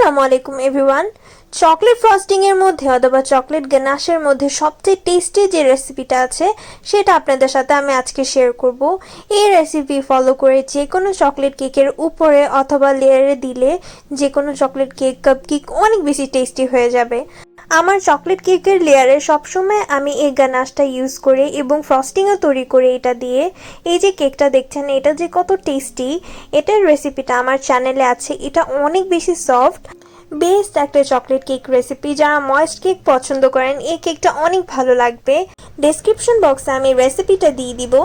আসসালামু আলাইকুম everyone. Chocolate frosting এর মধ্যে অথবা চকলেট গানাশের মধ্যে সবচেয়ে টেস্টি যে রেসিপিটা আছে সেটা আপনাদের সাথে আমি আজকে শেয়ার করব। এই রেসিপি ফলো করে যে কোনো চকলেট কেকের উপরে অথবা লেয়ারে দিলে যে কোনো চকলেট কেক কাপকেক অনেক বেশি টেস্টি হয়ে যাবে। আমার চকলেট কেকের লেয়ারে সবসময় আমি এই গানাশটা ইউজ করি এবং ফ্রস্টিংও তৈরি করে এটা দিয়ে। এই যে কেকটা দেখছেন এটা যে কত টেস্টি, এটার রেসিপিটা আমার চ্যানেলে আছে। এটা অনেক বেশি সফট, বেস্ট একটা চকলেট কেক রেসিপি। যারা ময়েস্ট কেক পছন্দ করেন এই কেকটা অনেক ভালো লাগবে। ডেসক্রিপশন বক্সে আমি রেসিপিটা দিয়ে দিব।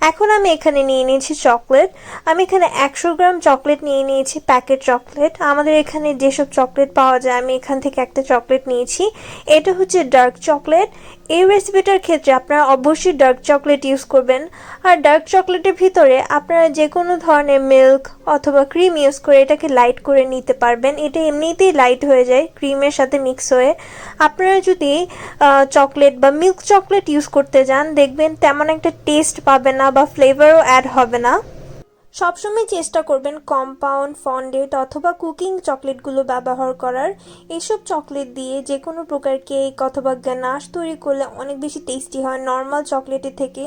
এখন আমি এখানে নিয়ে নিয়েছি চকলেট। আমি এখানে 100 গ্রাম চকলেট নিয়ে নিয়েছি, প্যাকেট চকলেট। আমাদের এখানে যেসব চকলেট পাওয়া যায় আমি এখান থেকে একটা চকলেট নিয়েছি। এটা হচ্ছে ডার্ক চকলেট। এই রেসিপিটার ক্ষেত্রে আপনারা অবশ্যই ডার্ক চকলেট ইউজ করবেন। আর ডার্ক চকলেটের ভিতরে আপনারা যে কোনো ধরনের মিল্ক অথবা ক্রিম ইউজ করে এটাকে লাইট করে নিতে পারবেন। এটা এমনিতেই লাইট হয়ে যায় ক্রিমের সাথে মিক্স হয়ে। আপনারা যদি চকলেট বা মিল্ক চকলেট ইউজ করতে যান দেখবেন তেমন একটা টেস্ট পাবেন না বা ফ্লেভারও অ্যাড হবে না। সবসময় চেষ্টা করবেন কম্পাউন্ড, ফন্ডেড অথবা কুকিং চকলেটগুলো ব্যবহার করার। এইসব চকলেট দিয়ে যে কোনো প্রকার কেক অথবা গানাশ তৈরি করলে অনেক বেশি টেস্টি হয় নর্মাল চকলেটের থেকে।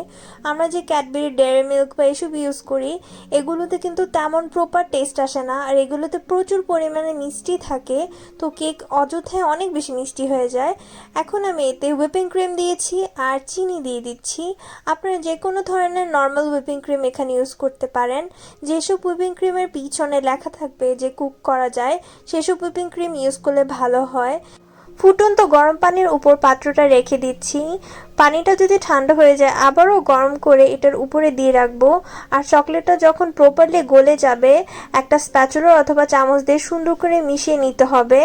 আমরা যে ক্যাডবেরি, ডেয়ারি মিল্ক বা এসব ইউজ করি এগুলোতে কিন্তু তেমন প্রপার টেস্ট আসে না, আর এগুলোতে প্রচুর পরিমাণে মিষ্টি থাকে, তো কেক অযথায় অনেক বেশি মিষ্টি হয়ে যায়। এখন আমি এতে হুইপিং ক্রিম দিয়েছি আর চিনি দিয়ে দিচ্ছি। আপনারা যে কোনো ধরনের নর্মাল হুইপিং ক্রিম এখানে ইউজ করতে পারেন। যেসব হুইপিং ক্রিমের পিছনে লেখা থাকবে যে কুক করা যায় সেসব হুইপিং ক্রিম ইউজ করলে ভালো হয়। ফুটন্ত গরম পানির উপর পাত্রটা রেখে দিচ্ছি। পানিটা যদি ঠান্ডা হয়ে যায় আবারও গরম করে এটার উপরে দিয়ে রাখবো। আর চকলেটটা যখন প্রপারলি গলে যাবে একটা স্প্যাচুলা অথবা চামচ দিয়ে সুন্দর করে মিশিয়ে নিতে হবে।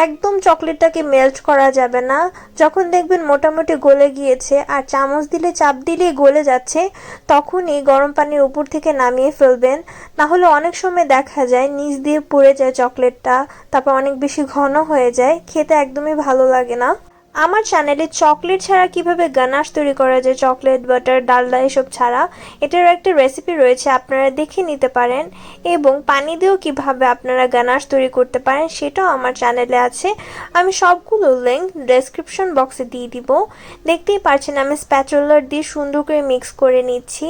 একদম চকলেটটাকে মেল্ট করা যাবে না। যখন দেখবেন মোটামুটি গলে গিয়েছে আর চামচ দিলে চাপ দিলেই গলে যাচ্ছে তখনই গরম পানির উপর থেকে নামিয়ে ফেলবেন। না হলে অনেক সময় দেখা যায় নিচ দিয়ে পুড়ে যায় চকলেটটা, তারপর অনেক বেশি ঘন হয়ে যায়, খেতে একদমই ভালো লাগে না। আমার চ্যানেলে চকলেট ছাড়া কিভাবে গানাশ তৈরি করা যায়, চকলেট, বাটার, ডালডা এসব ছাড়া, এটার একটা রেসিপি রয়েছে, আপনারা দেখে নিতে পারেন। এবং পানি দিয়েও কিভাবে আপনারা গানাশ তৈরি করতে পারেন সেটাও আমার চ্যানেলে আছে। আমি সবগুলো লিঙ্ক ডেসক্রিপশন বক্সে দিয়ে দিব। দেখতেই পাচ্ছেন আমি স্প্যাচুলার দিয়ে সুন্দর করে মিক্স করে নিচ্ছি।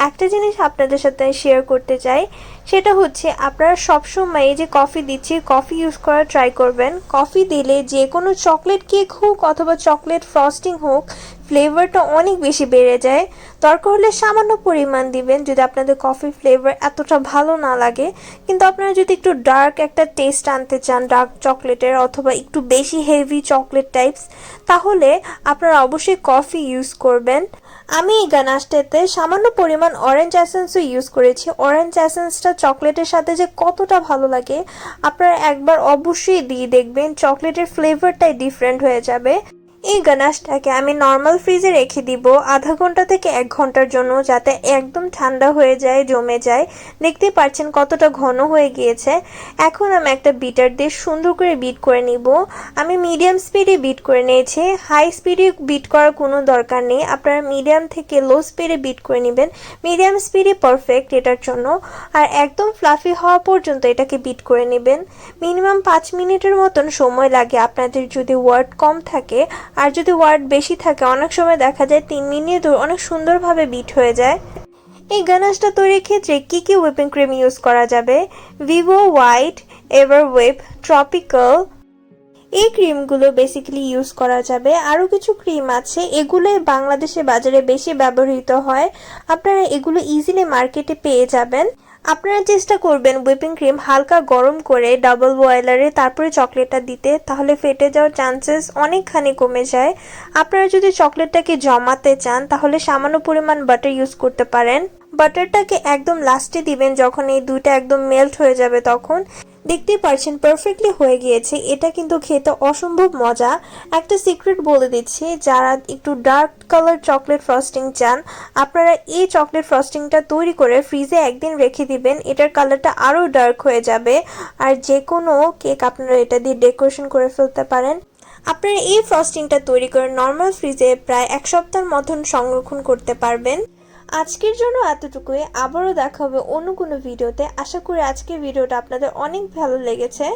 একটা জিনিস আপনাদের সাথে শেয়ার করতে চাই, সেটা হচ্ছে আপনারা সবসময় এই যে কফি দিচ্ছি কফি ইউজ করার ট্রাই করবেন। কফি দিলে যে কোনো চকলেট কেক হোক অথবা চকলেট ফ্রস্টিং হোক ফ্লেভারটা অনেক বেশি বেড়ে যায়। দরকার হলে সামান্য পরিমাণ দিবেন যদি আপনাদের কফি ফ্লেভার এতটা ভালো না লাগে। কিন্তু আপনারা যদি একটু ডার্ক একটা টেস্ট আনতে চান ডার্ক চকলেটের অথবা একটু বেশি হেভি চকলেট টাইপস, তাহলে আপনারা অবশ্যই কফি ইউজ করবেন। আমি এই গানাশটাতে সামান্য পরিমাণ অরেঞ্জ এসেন্সও ইউজ করেছি। অরেঞ্জ এসেন্সটা চকলেটের সাথে যে কতটা ভালো লাগে আপনারা একবার অবশ্যই দিয়ে দেখবেন, চকলেটের ফ্লেভারটাই ডিফারেন্ট হয়ে যাবে। এই গানাশটাকে আমি নর্মাল ফ্রিজে রেখে দিব আধা ঘন্টা থেকে 1 ঘন্টার জন্য, যাতে একদম ঠান্ডা হয়ে যায়, জমে যায়। দেখতেই পাচ্ছেন কতটা ঘন হয়ে গিয়েছে। এখন আমি একটা বিটার দিয়ে সুন্দর করে বিট করে নিব। আমি মিডিয়াম স্পিডে বিট করে নিয়েছি, হাই স্পিডে বিট করার কোনো দরকার নেই। আপনারা মিডিয়াম থেকে লো স্পিডে বিট করে নেবেন। মিডিয়াম স্পিডে পারফেক্ট এটার জন্য। আর একদম ফ্লাফি হওয়া পর্যন্ত এটাকে বিট করে নেবেন। মিনিমাম 5 মিনিটের মতন সময় লাগে আপনাদের যদি ওয়ার্ড কম থাকে। আর যদি ওয়ার্ড বেশি থাকে অনেক সময় দেখা যায় 3 মিনিট অনেক সুন্দরভাবে বিট হয়ে যায়। এই গানাশটা তৈরির ক্ষেত্রে কি কি হুইপিং ক্রিম ইউজ করা যাবে? Vivo white, ever whip, tropical, এই ক্রিমগুলো বেসিক্যালি ইউজ করা যাবে। আরও কিছু ক্রিম আছে, এগুলো বাংলাদেশে বাজারে বেশি ব্যবহৃত হয়। আপনারা এগুলো ইজিলি মার্কেটে পেয়ে যাবেন। আপনারা চেষ্টা করবেন হুইপিং ক্রিম হালকা গরম করে ডাবল বয়লারে তারপরে চকলেটটা দিতে, তাহলে ফেটে যাওয়ার চান্সেস অনেকখানি কমে যায়। আপনারা যদি চকলেটটাকে জমাতে চান তাহলে সামান্য পরিমাণ বাটার ইউজ করতে পারেন। বাটারটাকে একদম লাস্টে দিবেন যখন এই দুইটা একদম মেল্ট হয়ে যাবে তখন। দেখতেই পাচ্ছেন পারফেক্টলি হয়ে গিয়েছে। এটা কিন্তু খেতে অসম্ভব মজা। একটা সিক্রেট বলে দিচ্ছি, যারা একটু ডার্ক কালার চকলেট ফ্রস্টিং চান আপনারা এই চকলেট ফ্রস্টিংটা তৈরি করে ফ্রিজে একদিন রেখে দিবেন, এটার কালারটা আরও ডার্ক হয়ে যাবে। আর যে কোনো কেক আপনারা এটা দিয়ে ডেকোরেশন করে ফেলতে পারেন। আপনারা এই ফ্রস্টিংটা তৈরি করে নর্মাল ফ্রিজে প্রায় 1 সপ্তাহের মতন সংরক্ষণ করতে পারবেন। আজকের জন্য এতটুকুই। আবারও দেখা হবে অন্য কোনো ভিডিওতে। আশা করি আজকের ভিডিওটা আপনাদের অনেক ভালো লেগেছে।